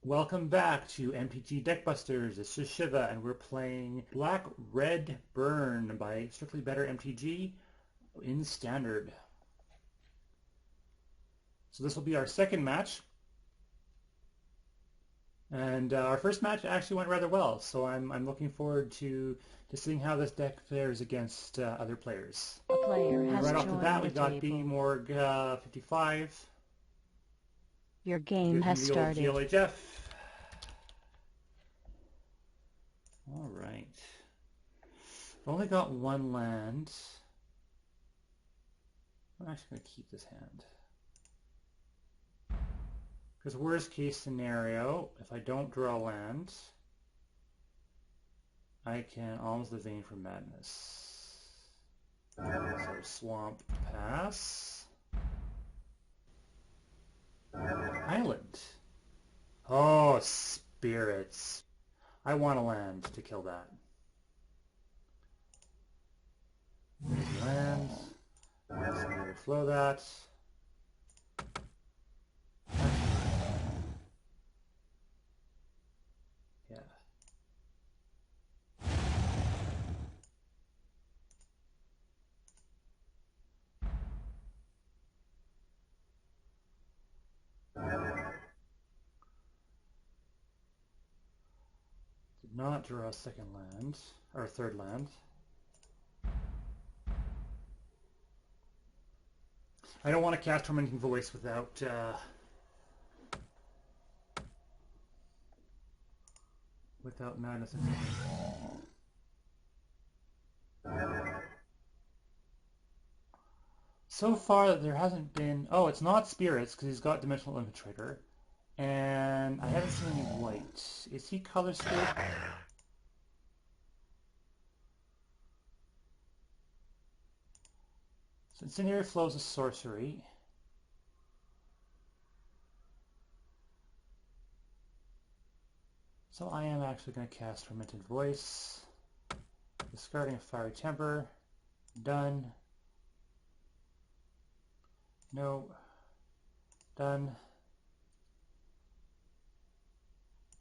Welcome back to MTG Deck Busters. This is Shiva, and we're playing Black Red Burn by Strictly Better MTG in Standard. So this will be our second match, and our first match actually went rather well. So I'm looking forward to seeing how this deck fares against other players. A player has Right off the bat, we got table. B Morg 55. Your game has started. GLHF. All right. I've only got one land. I'm actually going to keep this hand. Because worst case scenario, if I don't draw land, I can almost the Vein for Madness. So swamp, pass. Island. Oh, spirits. I want a land to kill that. Land. Let's overflow that. Yeah. Did not draw a second land, or third land. I don't want to cast Tormenting Voice without Madness. So far, there hasn't been... Oh, it's not Spirits, because he's got Dimensional Infiltrator. And I haven't seen any white. Is he color skilled? So Incendiary Flow is a sorcery. So I am actually going to cast Tormented Voice. Discarding a Fiery Temper. Done. No. Done.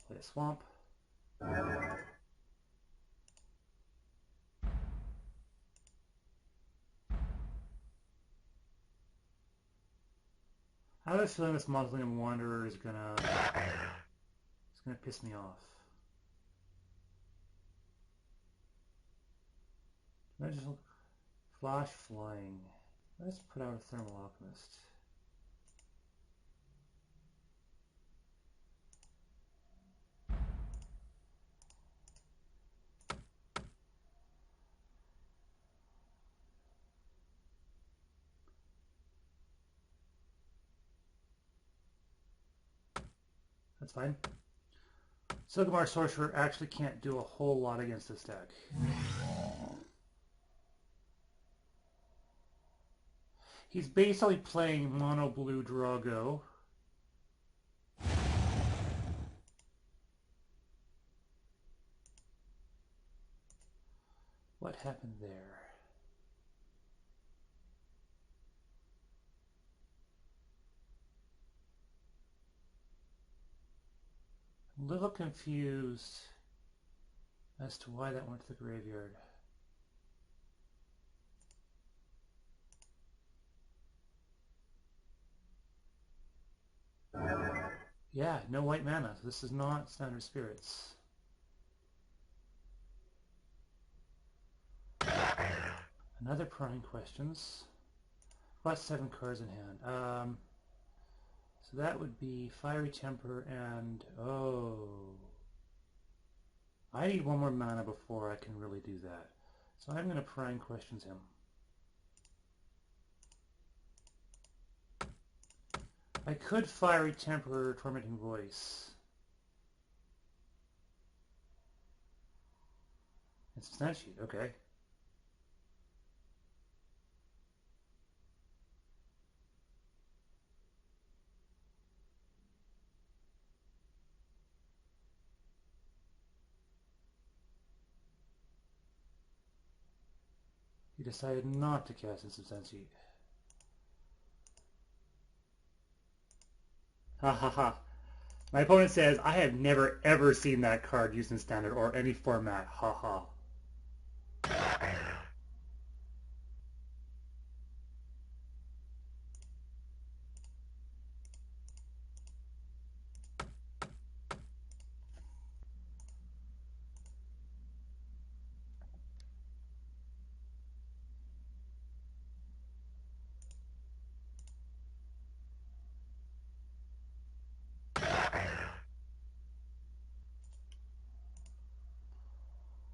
Play a Swamp. I have a feeling this Mausoleum Wanderer is gonna piss me off. Magical Flash Flying. Let's put out a Thermal Alchemist. That's fine. Silgamar Sorcerer actually can't do a whole lot against this deck. He's basically playing mono blue Drago. What happened there? I'm a little confused as to why that went to the graveyard. Yeah, no white mana. So this is not Standard Spirits. Another Prying Questions. Got 7 cards in hand. So that would be Fiery Temper and... Oh. I need one more mana before I can really do that. So I'm going to Prying Questions him. I could Fiery Temper Tormenting Voice. And Substantiate, okay. He decided not to cast Insubstantiate. Ha ha ha. My opponent says, I have never ever seen that card used in Standard or any format. Ha ha.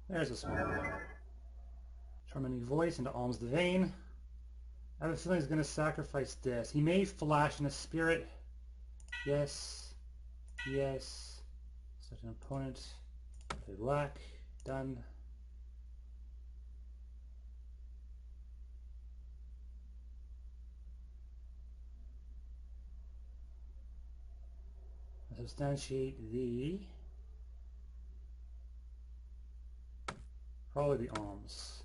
There's a small one. Tormenting Voice into Alms the Vein. I have a feeling he's going to sacrifice this. He may flash in a spirit. Yes. Yes. Select an opponent. Play black. Done. Substantiate the... Probably the Alms.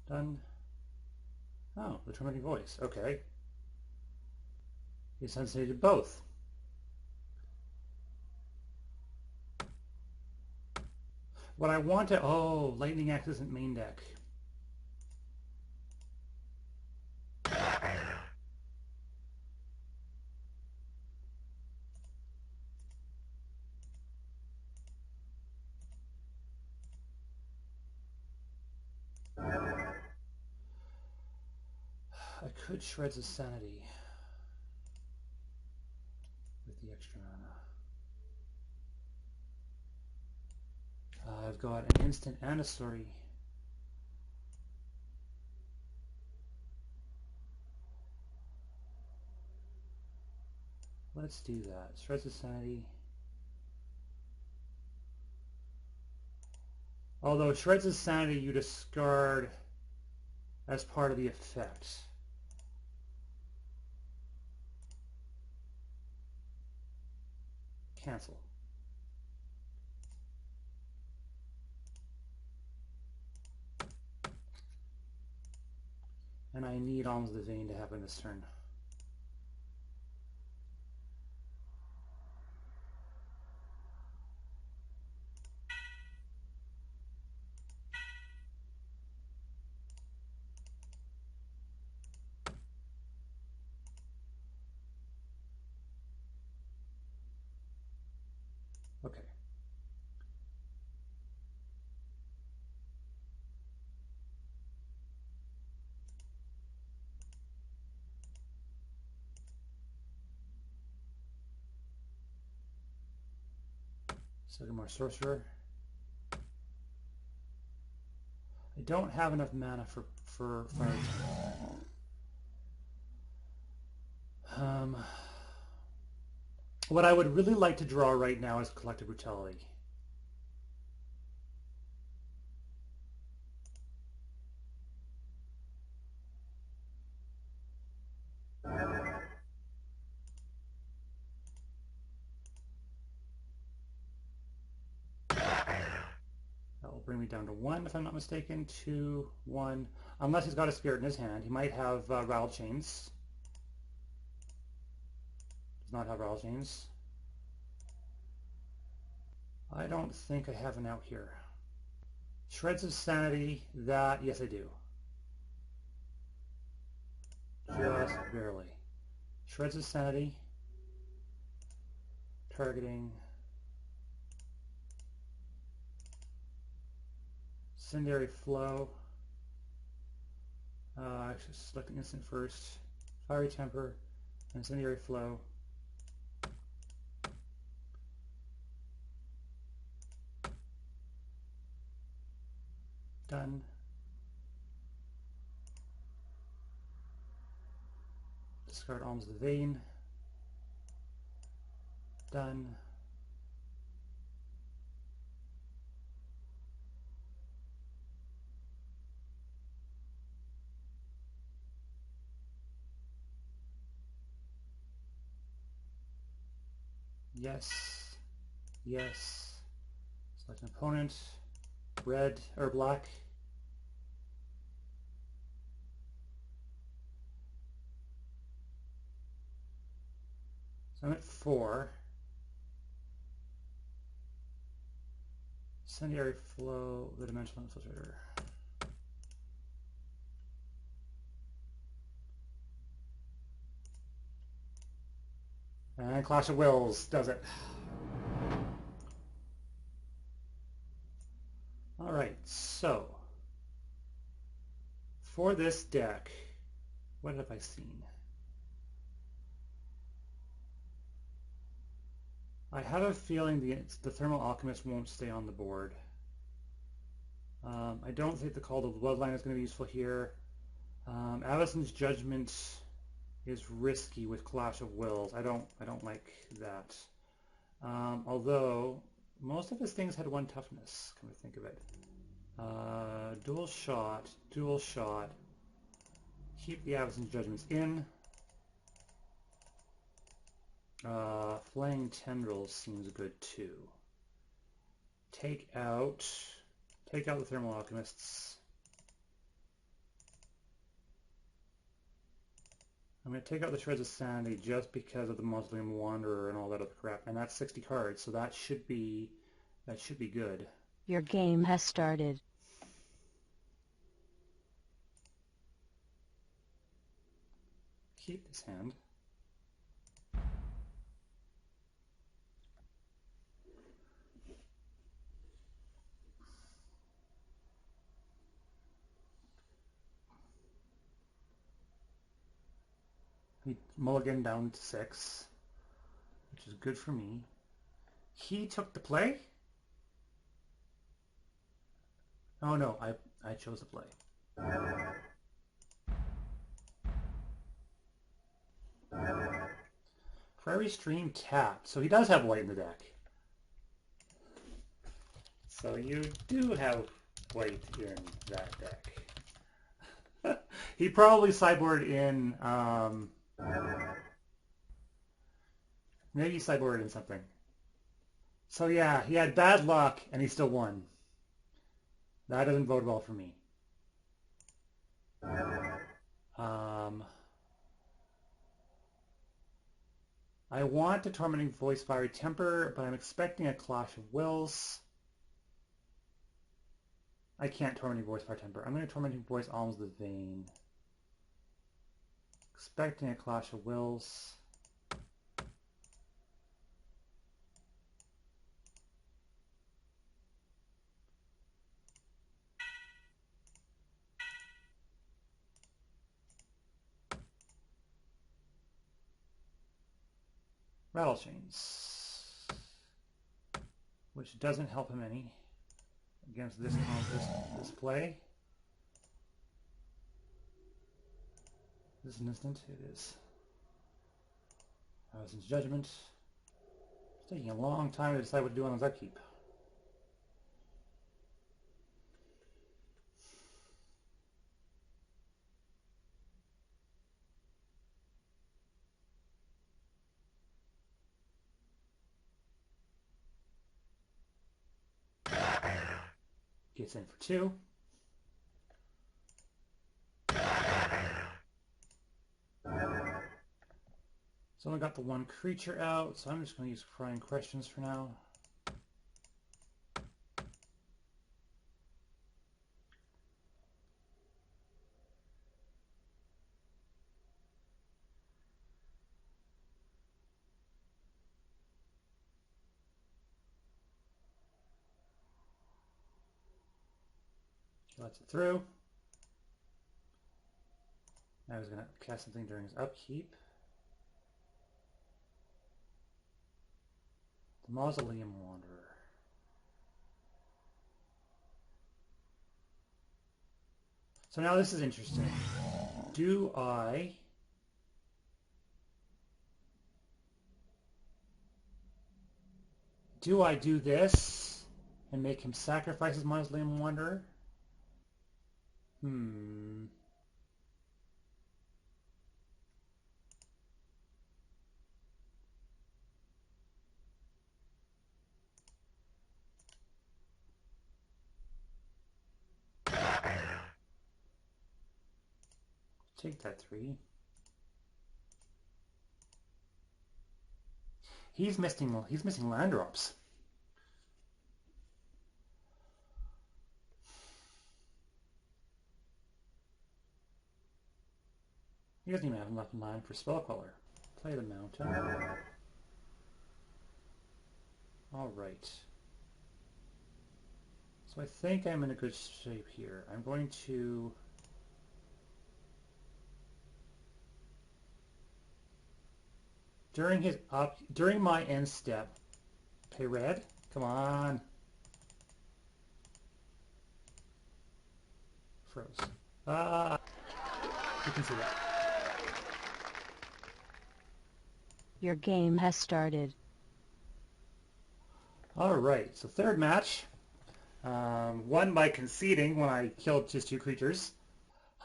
Done. Oh, the Tormenting Voice. Okay. He substantiated both. What I want to... Oh, Lightning Axe isn't main deck. I could Shreds of Sanity with the extra mana. I've got an instant and a story. Let's do that. Shreds of Sanity. Although Shreds of Sanity you discard as part of the effect. Cancel. And I need Alms the Vein to happen this turn. Okay. Second more Sorcerer. I don't have enough mana for Fire. What I would really like to draw right now is Collective Brutality. That will bring me down to 1 if I'm not mistaken. 2, 1. Unless he's got a Spirit in his hand. He might have Rattle Chains. Does not have Rattle Chains. I don't think I have an out here. Shreds of Sanity, that, yes I do. Just barely. Shreds of Sanity. Targeting. Incendiary Flow. Actually select an instant first. Fiery Temper. Incendiary Flow. Done. Discard Alms the Vein. Done. Yes. Yes. Select an opponent. Red or black. I'm at 4. Incendiary Flow, the Dimensional Infiltrator. And Clash of Wills does it. Alright, so for this deck, what have I seen? I have a feeling the Thermal Alchemist won't stay on the board. I don't think the Call to the Bloodline is going to be useful here. Avacyn's Judgment is risky with Clash of Wills. I don't like that. Although most of his things had 1 toughness, come to think of it. Dual shot, keep the Avacyn's Judgments in. Flaying Tendrils seems good too. Take out the Thermal Alchemists. I'm going to take out the Shreds of Sanity just because of the Mausoleum Wanderer and all that other crap, and that's 60 cards, so that should be good. Your game has started. Keep this hand. He mulliganed down to 6, which is good for me. He took the play? Oh no, I chose the play. Prairie Stream tapped, so he does have white in the deck. So you do have white in that deck. He probably sideboarded in, maybe he sideboarded in something. So yeah, he had bad luck and he still won. That doesn't bode well for me. I want a Tormenting Voice Fiery Temper, but I'm expecting a Clash of Wills. I can't Tormenting Voice Fiery Temper. I'm going to Tormenting Voice Alms the Vein. Expecting a Clash of Wills. Rattle Chains, which doesn't help him any against this play. This is an instant. It is. Avacyn's Judgment. It's taking a long time to decide what to do on his upkeep. Gets in for 2. So I got the 1 creature out, so I'm just going to use Crying Questions for now. Lets it through. Now he's going to cast something during his upkeep. The Mausoleum Wanderer. So now this is interesting. Do I do this and make him sacrifice his Mausoleum Wanderer? Take that 3. He's missing land drops. He doesn't even have enough land for spell queller. Play the mountain. Alright. So I think I'm in a good shape here. I'm going to... During my end step, pay red. Come on. Froze. Ah, you can see that. Your game has started. All right, so third match. Won by conceding when I killed just 2 creatures.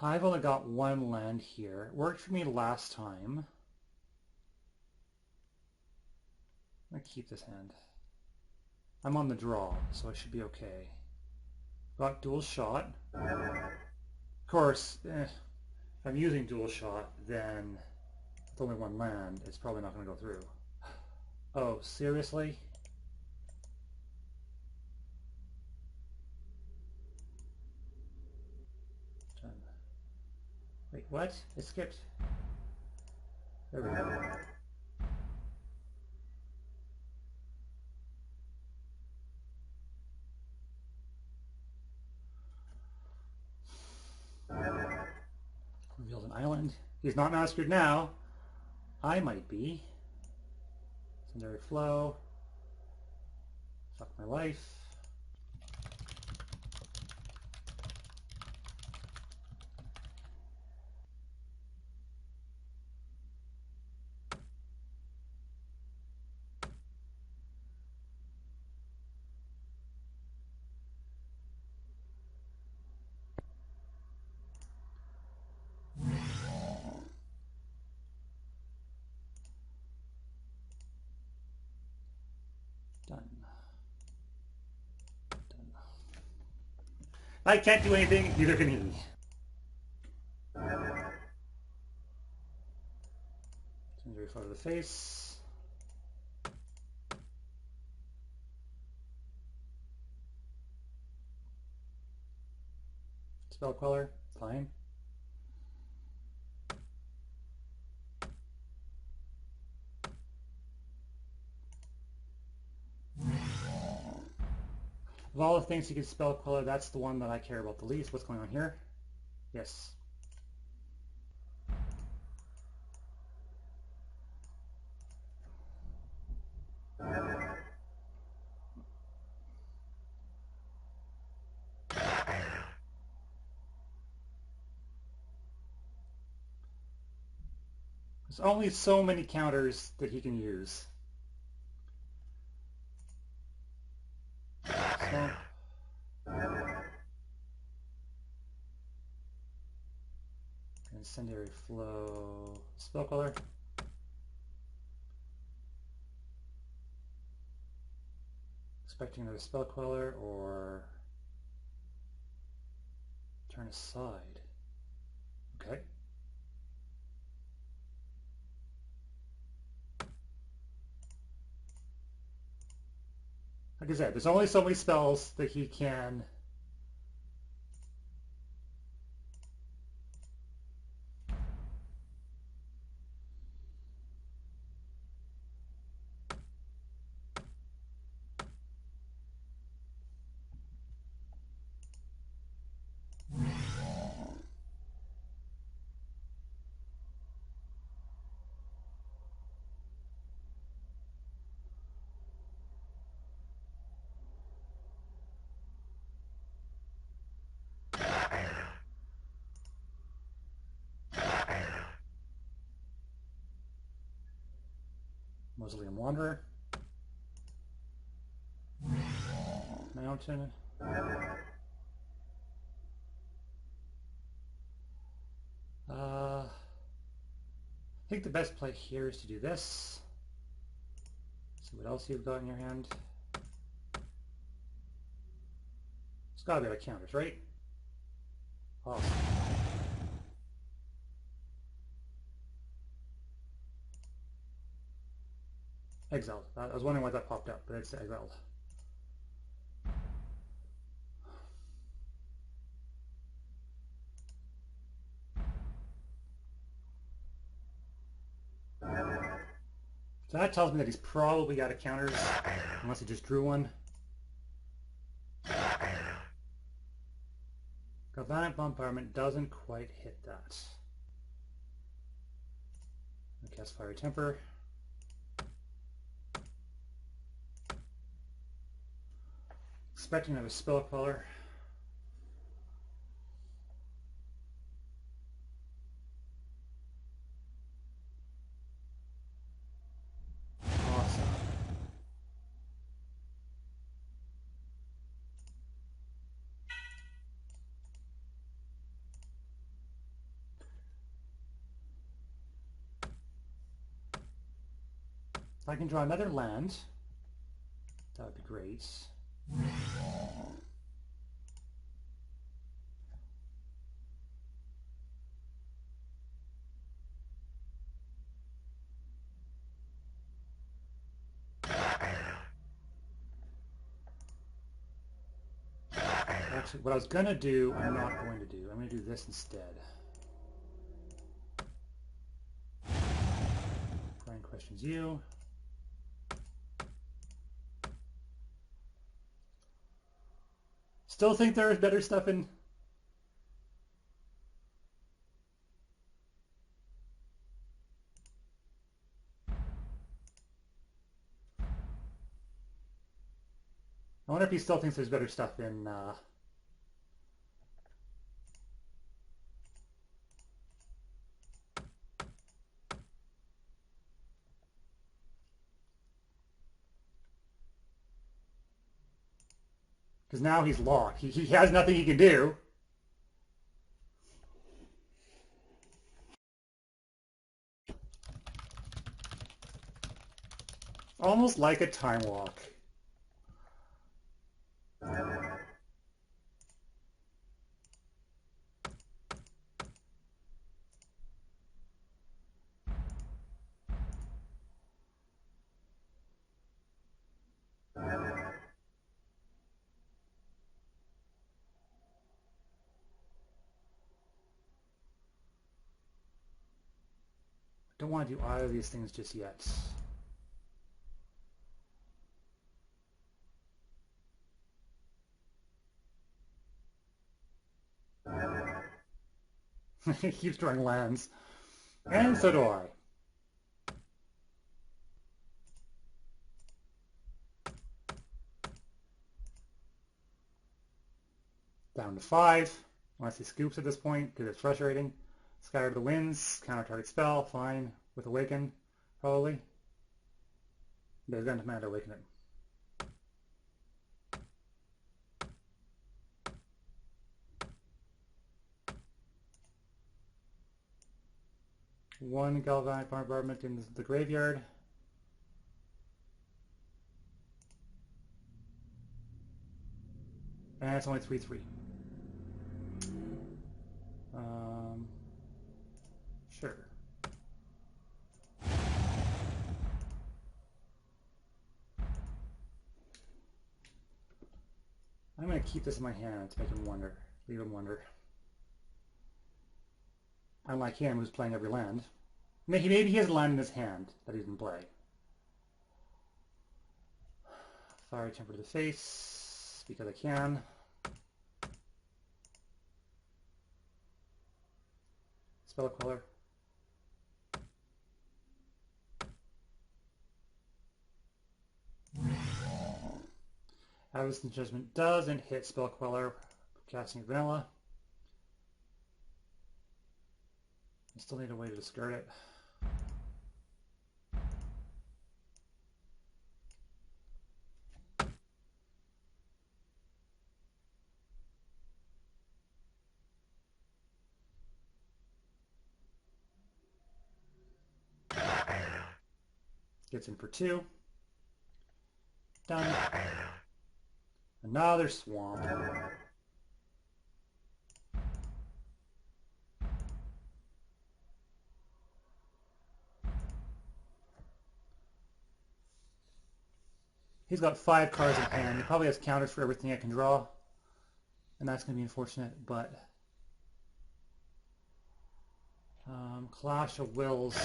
I've only got 1 land here. It worked for me last time. I'm going to keep this hand. I'm on the draw, so I should be okay. Got dual shot. Of course, if I'm using dual shot, then with only 1 land, it's probably not going to go through. Oh, seriously? Done. Wait, what? It skipped. There we go. Revealed an island. He's not mastered now. I might be. Secondary flow. Fuck my life. Done. Done. I can't do anything, neither can he. Secondary flow to the face. Spell queller, fine. Of all the things you can spell queller, that's the one that I care about the least. What's going on here? Yes. There's only so many counters that he can use. Swamp. Incendiary flow. Spell queller. Expecting another spell queller or turn aside. Okay. Like I said, there's only so many spells that he can Mausoleum Wanderer. Mountain. I think the best play here is to do this. See what else you've got in your hand. It's gotta be like counters, right? Awesome. Exiled. I was wondering why that popped up, but it's exiled. So that tells me that he's probably out of counters, unless he just drew one. Galvanic Bombardment doesn't quite hit that. I cast Fiery Temper. Expecting another Spell Queller. Awesome. If I can draw another land, that would be great. Actually, what I was going to do, I'm not going to do. I'm going to do this instead. Brian questions you. Still think there is better stuff in... I wonder if he still thinks there's better stuff in... Because now he's locked. He has nothing he can do. Almost like a time walk. Don't want to do either of these things just yet. He keeps drawing lands. And so do I. Down to 5. Unless he scoops at this point, because it's frustrating. Scatter the Winds, counter target spell, fine. With Awaken, probably. But he's going to command Awaken it. One Galvanic Bombardment in the graveyard. And it's only 3/3. Sure. I'm going to keep this in my hand to make him wonder. Leave him wonder. Unlike him, who's playing every land. Maybe he has a land in his hand that he didn't play. Fiery Temper to the face, because I can. Spell Queller. Avacyn's Judgment doesn't hit Spell Queller. Casting Vanilla. I still need a way to discard it. Gets in for 2. Done. Another swamp. He's got 5 cards in hand. He probably has counters for everything I can draw. And that's going to be unfortunate, but... Clash of Wills.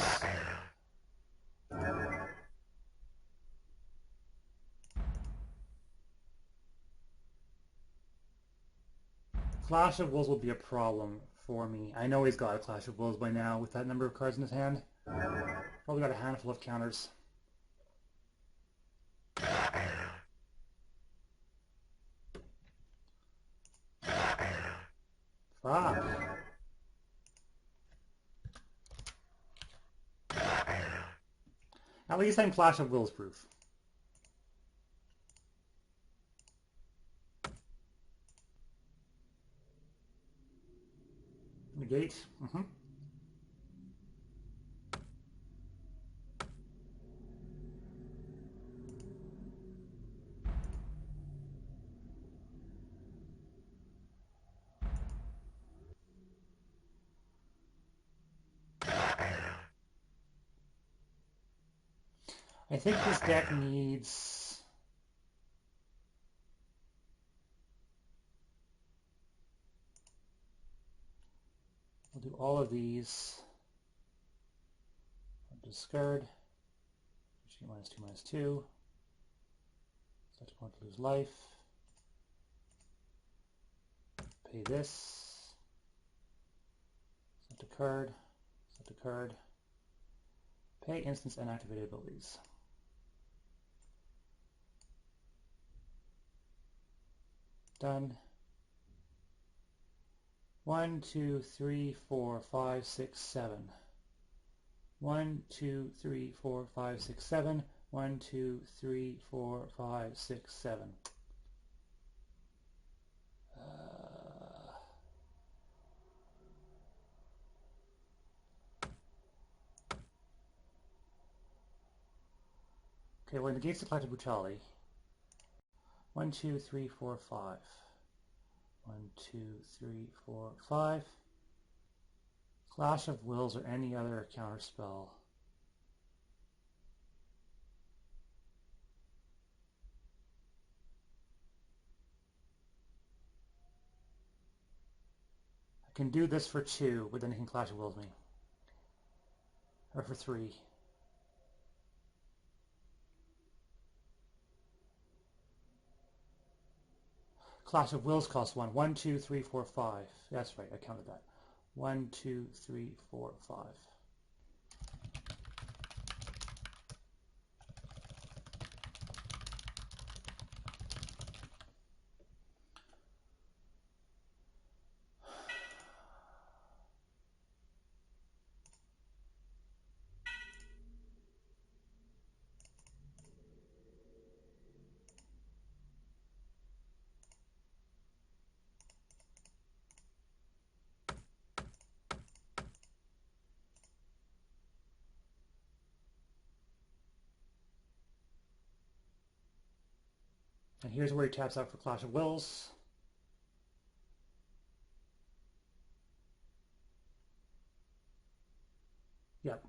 Clash of Wills will be a problem for me. I know he's got a Clash of Wills by now with that number of cards in his hand. Probably got a handful of counters. Fuck. At least I'm Clash of Wills proof. Negate. I think this deck needs... I'll do all of these. I'll discard. -2/-2. Such a point to lose life. Pay this. Set a card. Set a card. Pay instance and activated abilities. Done. 1, 2, 3, 4, 5, 6, 7. 1, 2, 3, 4, 5, 6, 7. 1, 2, 3, 4, 5, 6, 7. Okay, well, it negates the Collective Brutality. 1, 2, 3, 4, 5. 1, 2, 3, 4, 5. Clash of Wills or any other counter spell. I can do this for 2, but then he can Clash of Wills me. Or for 3. Clash of Wills costs 1. 1, 2, 3, 4, 5. That's right, I counted that. 1, 2, 3, 4, 5. And here's where he taps out for Clash of Wills. Yep.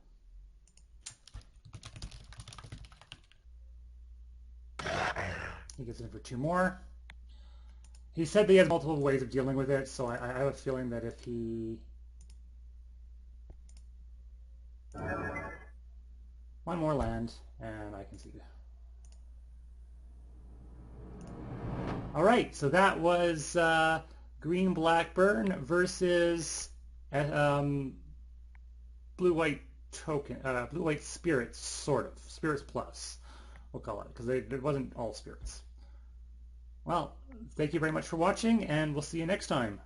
He gets in for 2 more. He said that he has multiple ways of dealing with it, so I have a feeling that if he... One more land, and I can see it. Alright, so that was Green Blackburn versus Blue-White Token, Blue-White Spirits, sort of. Spirits Plus, we'll call it, because it wasn't all Spirits. Well, thank you very much for watching, and we'll see you next time.